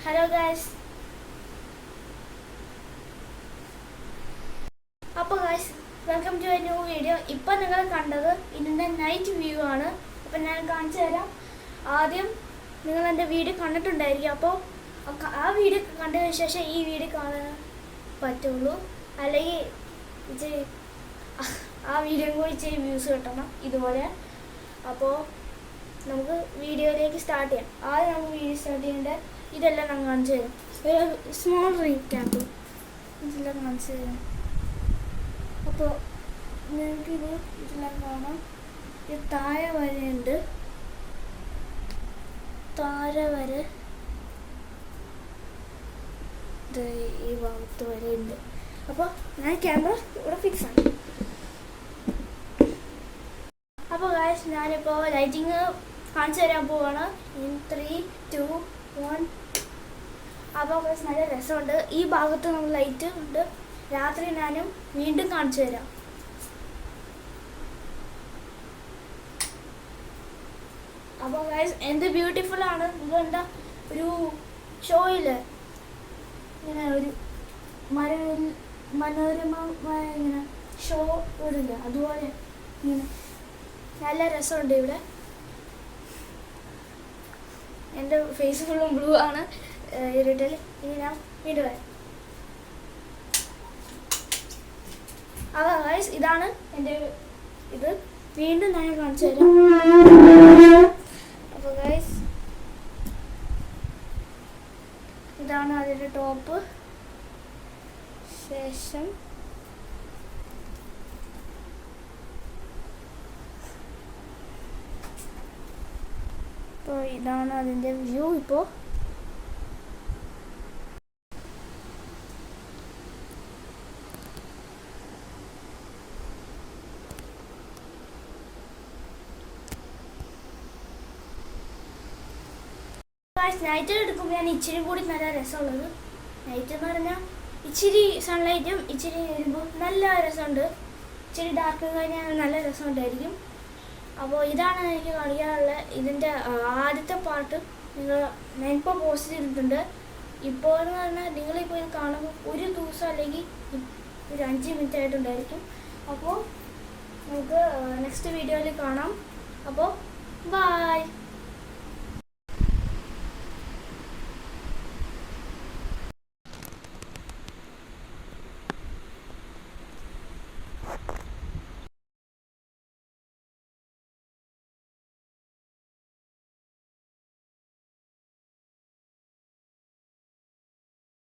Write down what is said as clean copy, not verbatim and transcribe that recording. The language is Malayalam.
Hello guys. അപ്പോൾ guys, welcome to a new video. ഇപ്പം നിങ്ങൾ കണ്ടത് ഇതിൻ്റെ നൈറ്റ് വ്യൂ ആണ്. അപ്പം ഞാൻ കാണിച്ചു തരാം. ആദ്യം നിങ്ങൾ എൻ്റെ വീഡിയോ കണ്ടിട്ടുണ്ടായിരിക്കും. അപ്പോൾ ആ വീഡിയോ കണ്ടതിന് ശേഷം ഈ വീഡിയോ കാണാൻ പറ്റുള്ളൂ. അല്ലെങ്കിൽ ഇച്ചിരി ആ വീഡിയോ കൂടി ഇച്ചിരി വ്യൂസ് കിട്ടണം ഇതുപോലെ. അപ്പോൾ നമുക്ക് വീഡിയോയിലേക്ക് സ്റ്റാർട്ട് ചെയ്യാം. ആദ്യം നമുക്ക് വീഡിയോ സ്റ്റാർട്ട് ചെയ്യേണ്ട ഇതെല്ലാം ഞാൻ കാണിച്ചു തരാം. ഒരു സ്മോൾ റീക്യാപ്പ് ഇതെല്ലാം കാണിച്ചു തരാം. അപ്പോൾ നിങ്ങൾക്കിത് ഇതെല്ലാം കാണാം. ഇത് താഴെ വരെയുണ്ട്, താഴെ വരെ ഇത് ഈ ഭാഗത്ത് വരെ ഉണ്ട്. അപ്പോൾ ഞാൻ ക്യാമറ ഇവിടെ ഫിക്സ് ആക്കി. അപ്പോൾ ഗായ്സ്, ഞാനിപ്പോൾ ലൈറ്റിങ് കാണിച്ചു തരാൻ പോവാണ്. ഇൻ 3, 2, 1. അപ്പോൾ ഗായ്സ്, നല്ല രസമുണ്ട്. ഈ ഭാഗത്ത് നമ്മൾ ലൈറ്റ് ഉണ്ട്. രാത്രി ഞാനും വീണ്ടും കാണിച്ചു തരാം. അപ്പോൾ ഗായ്സ്, എന്ത് ബ്യൂട്ടിഫുൾ ആണ്. ഇതെന്താ ഒരു ഷോയില് ഇങ്ങനെ ഒരു മനോരമമായ ഇങ്ങനെ ഷോ ഇടില്ല, അതുപോലെ ഇങ്ങനെ നല്ല രസമുണ്ട്. ഇവിടെ എൻ്റെ ഫേസ് ഫുള്ളും ബ്ലൂ ആണ് ഇരുട്ടിൽ. ഇനി ഞാൻ വീണ്ടും വരാം. അപ്പോൾ ഗായ്സ്, ഇതാണ് എൻ്റെ ഇത്. വീണ്ടും ഞാൻ കാണിച്ചു തരാം. അപ്പോൾ ഗായ്സ്, ഇതാണ് അതിൻ്റെ ടോപ്പ്. ശേഷം ഇപ്പോൾ ഇതാണ് അതിൻ്റെ വ്യൂ. ഇപ്പോൾ നൈറ്റ് എടുക്കുമ്പോൾ ഞാൻ ഇച്ചിരി കൂടി നല്ല രസമുള്ളത്. നൈറ്റ് എന്ന് പറഞ്ഞാൽ ഇച്ചിരി സൺലൈറ്റും ഇച്ചിരി വരുമ്പോൾ നല്ല രസമുണ്ട്. ഇച്ചിരി ഡാർക്ക് കഴിഞ്ഞാൽ നല്ല രസമുണ്ടായിരിക്കും. അപ്പോൾ ഇതാണ് എനിക്ക് കാണിക്കാനുള്ള ഇതിൻ്റെ ആദ്യത്തെ പാർട്ട്. ഞാനിപ്പോൾ പോസ്റ്റ് ചെയ്തിട്ടുണ്ട്. ഇപ്പോൾ എന്ന് പറഞ്ഞാൽ നിങ്ങളിപ്പോൾ ഇത് കാണുമ്പോൾ ഒരു ദിവസം അല്ലെങ്കിൽ ഒരു 5 മിനിറ്റ് ആയിട്ടുണ്ടായിരിക്കും. അപ്പോൾ നമുക്ക് നെക്സ്റ്റ് വീഡിയോയിൽ കാണാം. അപ്പോൾ ബൈ.